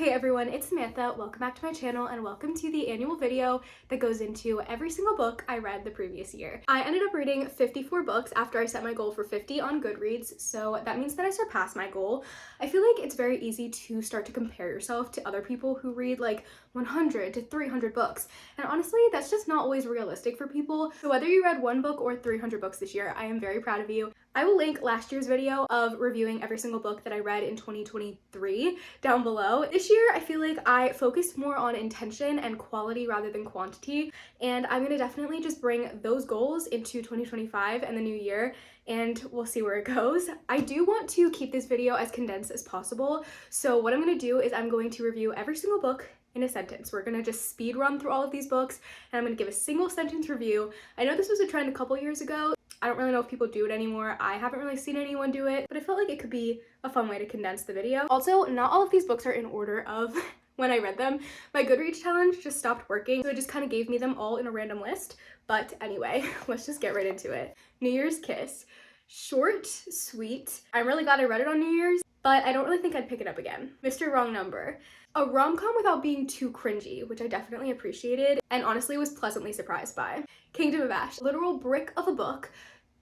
Hey everyone, it's Samantha. Welcome back to my channel and welcome to the annual video that goes into every single book I read the previous year. I ended up reading 54 books after I set my goal for 50 on Goodreads, so that means that I surpassed my goal. I feel like it's very easy to start to compare yourself to other people who read like 100 to 300 books, and honestly, that's just not always realistic for people. So whether you read one book or 300 books this year, I am very proud of you. I will link last year's video of reviewing every single book that I read in 2023 down below. This year, I feel like I focused more on intention and quality rather than quantity, and I'm gonna definitely just bring those goals into 2025 and the new year, and we'll see where it goes. I do want to keep this video as condensed as possible, so what I'm gonna do is I'm going to review every single book in a sentence. We're gonna just speed run through all of these books, and I'm gonna give a single sentence review. I know this was a trend a couple years ago. I don't really know if people do it anymore. I haven't really seen anyone do it, but I felt like it could be a fun way to condense the video. Also, not all of these books are in order of when I read them. My Goodreads challenge just stopped working, so it just kind of gave me them all in a random list. But anyway, let's just get right into it. New Year's Kiss. Short, sweet. I'm really glad I read it on New Year's, but I don't really think I'd pick it up again. Mr. Wrong Number. A rom-com without being too cringy, which I definitely appreciated and honestly was pleasantly surprised by. Kingdom of Ash. Literal brick of a book.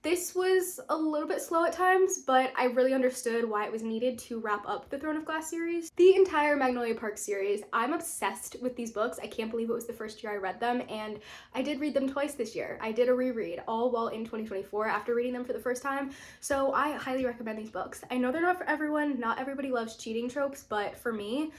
This was a little bit slow at times, but I really understood why it was needed to wrap up the Throne of Glass series. The entire Magnolia Park series, I'm obsessed with these books. I can't believe it was the first year I read them, and I did read them twice this year. I did a reread, all while in 2024 after reading them for the first time, so I highly recommend these books. I know they're not for everyone, not everybody loves cheating tropes, but for me,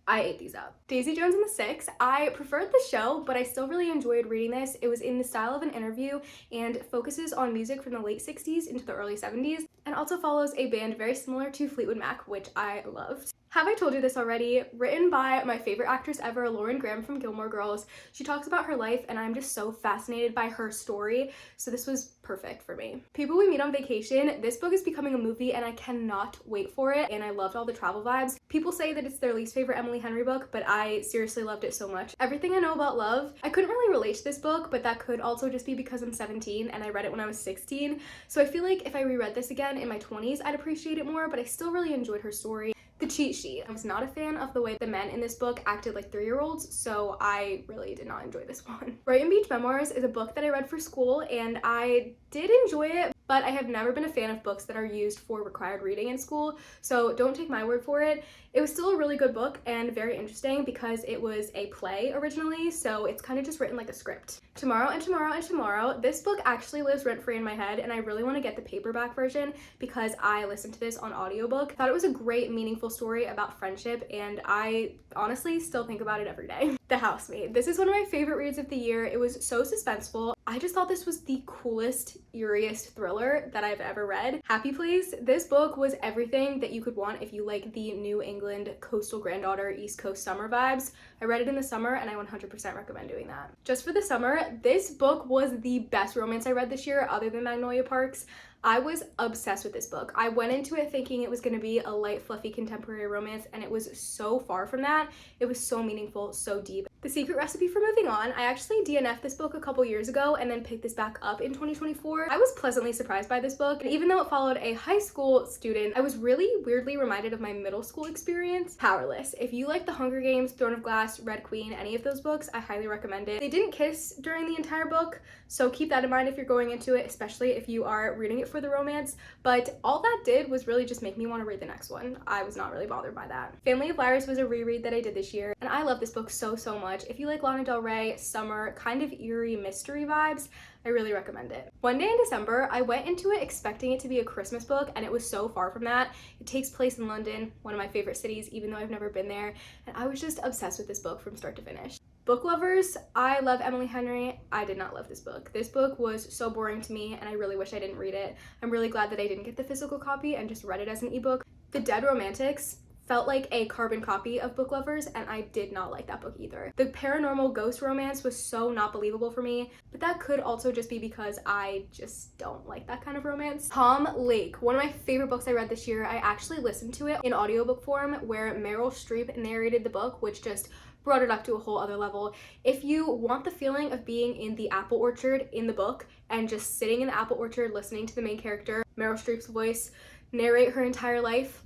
I ate these up. Daisy Jones and the Six. I preferred the show, but I still really enjoyed reading this. It was in the style of an interview and focuses on music from the late 60s into the early 70s, and also follows a band very similar to Fleetwood Mac, which I loved. Have I told you this already? Written by my favorite actress ever, Lauren Graham from Gilmore Girls. She talks about her life and I'm just so fascinated by her story, so this was perfect for me. People We Meet on Vacation. This book is becoming a movie and I cannot wait for it, and I loved all the travel vibes. People say that it's their least favorite Emily Henry book, but I seriously loved it so much. Everything I Know About Love. I couldn't really relate to this book, but that could also just be because I'm 17 and I read it when I was 16, so I feel like if I reread this again in my 20s, I'd appreciate it more, but I still really enjoyed her story. The Cheat Sheet. I was not a fan of the way the men in this book acted like 3-year-olds, so I really did not enjoy this one. Brighton Beach Memoirs is a book that I read for school and I did enjoy it, but I have never been a fan of books that are used for required reading in school, so don't take my word for it. It was still a really good book and very interesting because it was a play originally, so it's kind of just written like a script. Tomorrow and Tomorrow and Tomorrow. This book actually lives rent-free in my head, and I really want to get the paperback version because I listened to this on audiobook. I thought it was a great, meaningful story about friendship, and I honestly still think about it every day. The Housemaid. This is one of my favorite reads of the year. It was so suspenseful. I just thought this was the coolest, eeriest thriller that I've ever read. Happy Place. This book was everything that you could want if you like the New England coastal granddaughter, East Coast summer vibes. I read it in the summer and I 100% recommend doing that. Just for the summer, this book was the best romance I read this year other than Magnolia Parks. I was obsessed with this book. I went into it thinking it was going to be a light, fluffy contemporary romance, and it was so far from that. It was so meaningful, so deep. The Secret Recipe for Moving On. I actually DNF'd this book a couple years ago and then picked this back up in 2024. I was pleasantly surprised by this book, and even though it followed a high school student, I was really weirdly reminded of my middle school experience. Powerless. If you like The Hunger Games, Throne of Glass, Red Queen, any of those books, I highly recommend it. They didn't kiss during the entire book, so keep that in mind if you're going into it, especially if you are reading it for the romance, but all that did was really just make me want to read the next one. I was not really bothered by that. Family of Liars was a reread that I did this year, and I love this book so much. If you like Lana Del Rey, summer, kind of eerie mystery vibes, I really recommend it. One Day in December, I went into it expecting it to be a Christmas book, and it was so far from that. It takes place in London, one of my favorite cities, even though I've never been there, and I was just obsessed with this book from start to finish. Book lovers, I love Emily Henry. I did not love this book. This book was so boring to me, and I really wish I didn't read it. I'm really glad that I didn't get the physical copy and just read it as an ebook. The Dead Romantics felt like a carbon copy of Book Lovers, and I did not like that book either. The paranormal ghost romance was so not believable for me, but that could also just be because I just don't like that kind of romance. Palm Lake, one of my favorite books I read this year. I actually listened to it in audiobook form where Meryl Streep narrated the book, which just brought it up to a whole other level. If you want the feeling of being in the apple orchard in the book and just sitting in the apple orchard listening to the main character, Meryl Streep's voice, narrate her entire life,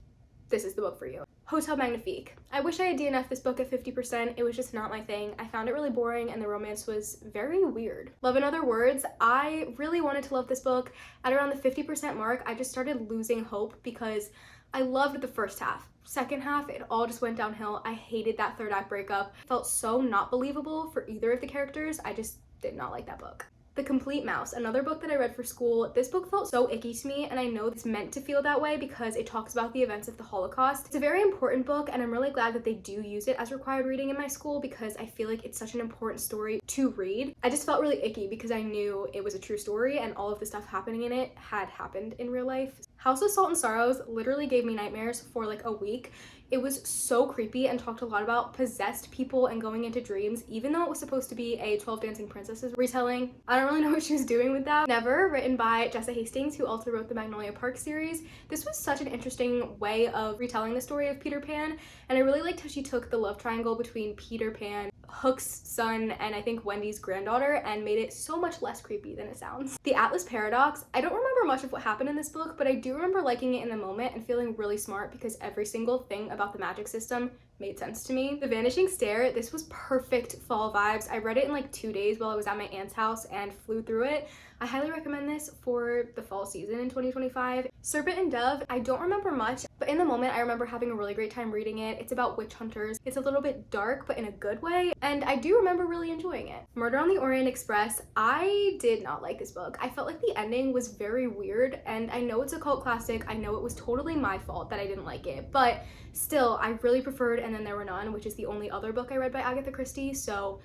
this is the book for you. Hotel Magnifique. I wish I had DNF'd this book at 50%. It was just not my thing. I found it really boring and the romance was very weird. Love in Other Words. I really wanted to love this book. At around the 50% mark, I just started losing hope because I loved the first half. Second half, it all just went downhill. I hated that third act breakup. It felt so not believable for either of the characters. I just did not like that book. The Complete Mouse, another book that I read for school. This book felt so icky to me, and I know it's meant to feel that way because it talks about the events of the Holocaust. It's a very important book, and I'm really glad that they do use it as required reading in my school because I feel like it's such an important story to read. I just felt really icky because I knew it was a true story and all of the stuff happening in it had happened in real life. House of Salt and Sorrows literally gave me nightmares for like a week. It was so creepy and talked a lot about possessed people and going into dreams, even though it was supposed to be a 12 Dancing Princesses retelling. I don't really know what she was doing with that. Never, written by Jessa Hastings, who also wrote the Magnolia Park series. This was such an interesting way of retelling the story of Peter Pan, and I really liked how she took the love triangle between Peter Pan, Hook's son, and I think Wendy's granddaughter, and made it so much less creepy than it sounds. The Atlas Paradox. I don't remember much of what happened in this book, but I do remember liking it in the moment and feeling really smart because every single thing about the magic system made sense to me. The Vanishing Stair. This was perfect fall vibes. I read it in like 2 days while I was at my aunt's house and flew through it. I highly recommend this for the fall season in 2025. Serpent and Dove. I don't remember much, but in the moment I remember having a really great time reading it. It's about witch hunters. It's a little bit dark, but in a good way, and I do remember really enjoying it. Murder on the Orient Express. I did not like this book. I felt like the ending was very weird, and I know it's a cult classic. I know it was totally my fault that I didn't like it, but still, I really preferred And Then There Were None, which is the only other book I read by Agatha Christie, so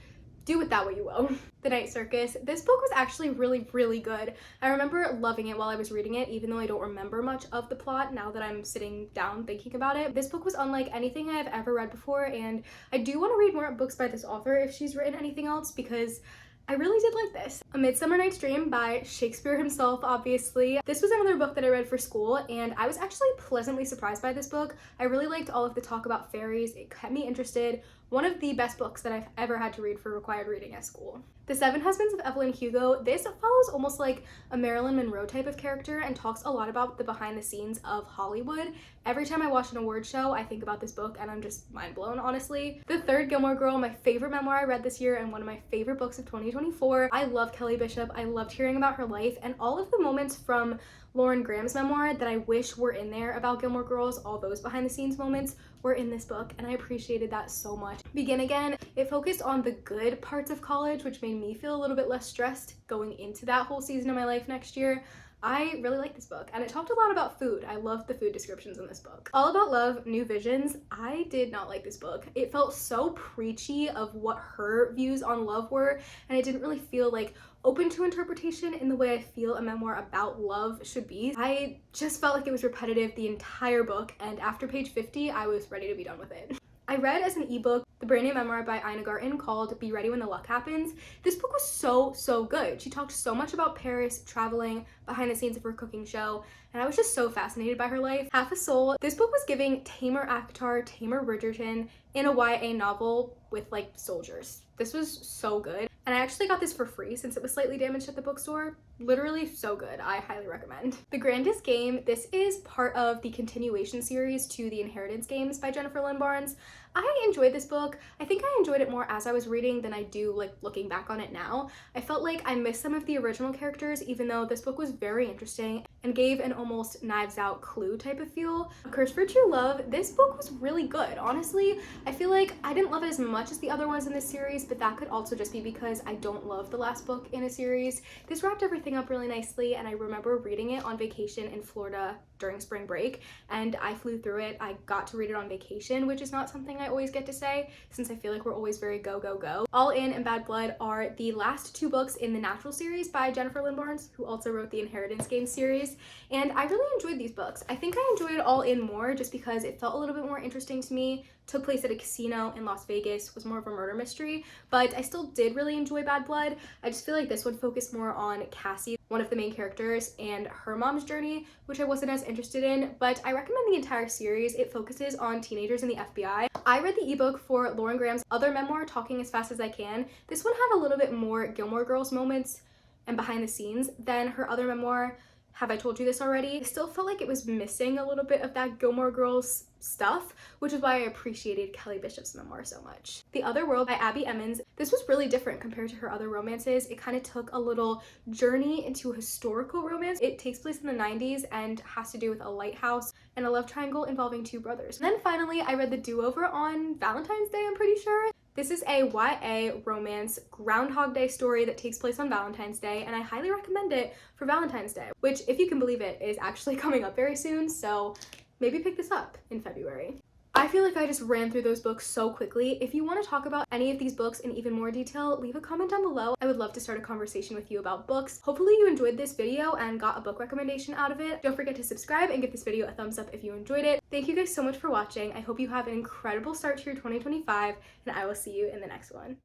do with that what you will. The Night Circus. This book was actually really, really good. I remember loving it while I was reading it, even though I don't remember much of the plot now that I'm sitting down thinking about it. This book was unlike anything I have ever read before, and I do want to read more books by this author if she's written anything else because I really did like this. A Midsummer Night's Dream by Shakespeare himself, obviously. This was another book that I read for school, and I was actually pleasantly surprised by this book. I really liked all of the talk about fairies. It kept me interested. One of the best books that I've ever had to read for required reading at school. The Seven Husbands of Evelyn Hugo. This follows almost like a Marilyn Monroe type of character and talks a lot about the behind the scenes of Hollywood. Every time I watch an award show, I think about this book and I'm just mind blown, honestly. The Third Gilmore Girl, my favorite memoir I read this year and one of my favorite books of 2024. I love Kelly Bishop. I loved hearing about her life and all of the moments from Lauren Graham's memoir that I wish were in there about Gilmore Girls. All those behind the scenes moments were in this book and I appreciated that so much. Begin Again. It focused on the good parts of college, which made me feel a little bit less stressed going into that whole season of my life next year. I really liked this book, and it talked a lot about food. I loved the food descriptions in this book. All About Love, New Visions. I did not like this book. It felt so preachy of what her views on love were, and it didn't really feel like open to interpretation in the way I feel a memoir about love should be. I just felt like it was repetitive the entire book, and after page 50, I was ready to be done with it. I read as an ebook the brand new memoir by Ina Garten called Be Ready When the Luck Happens. This book was so good. She talked so much about Paris, traveling, behind the scenes of her cooking show, and I was just so fascinated by her life. Half a Soul. This book was giving Tamar Akhtar, Tamar Bridgerton in a YA novel with like soldiers. This was so good. And I actually got this for free since it was slightly damaged at the bookstore. Literally so good. I highly recommend. The Grandest Game. This is part of the continuation series to the Inheritance Games by Jennifer Lynn Barnes. I enjoyed this book. I think I enjoyed it more as I was reading than I do like looking back on it now. I felt like I missed some of the original characters, even though this book was very interesting and gave an almost Knives Out Clue type of feel. A Curse for True Love. This book was really good. Honestly, I feel like I didn't love it as much as the other ones in this series, but that could also just be because I don't love the last book in a series. This wrapped everything up really nicely, and I remember reading it on vacation in Florida during spring break, and I flew through it. I got to read it on vacation, which is not something I always get to say since I feel like we're always very go, go, go. All In and Bad Blood are the last two books in the Natural series by Jennifer Lynn Barnes, who also wrote the Inheritance Games series, and I really enjoyed these books. I think I enjoyed All In more just because it felt a little bit more interesting to me, took place at a casino in Las Vegas, was more of a murder mystery, but I still did really enjoy Bad Blood. I just feel like this one focused more on Cassie, one of the main characters, and her mom's journey, which I wasn't as interested in, but I recommend the entire series. It focuses on teenagers in the FBI. I read the ebook for Lauren Graham's other memoir, Talking as Fast as I Can. This one had a little bit more Gilmore Girls moments and behind the scenes than her other memoir. Have I told you this already? I still felt like it was missing a little bit of that Gilmore Girls stuff, which is why I appreciated Kelly Bishop's memoir so much. The Otherworld by Abby Emmons. This was really different compared to her other romances. It kind of took a little journey into a historical romance. It takes place in the 90s and has to do with a lighthouse and a love triangle involving two brothers. And then finally, I read The Do-Over on Valentine's Day, I'm pretty sure. This is a YA romance Groundhog Day story that takes place on Valentine's Day, and I highly recommend it for Valentine's Day, which, if you can believe it, is actually coming up very soon, so maybe pick this up in February. I feel like I just ran through those books so quickly. If you want to talk about any of these books in even more detail, leave a comment down below. I would love to start a conversation with you about books. Hopefully you enjoyed this video and got a book recommendation out of it. Don't forget to subscribe and give this video a thumbs up if you enjoyed it. Thank you guys so much for watching. I hope you have an incredible start to your 2025, and I will see you in the next one.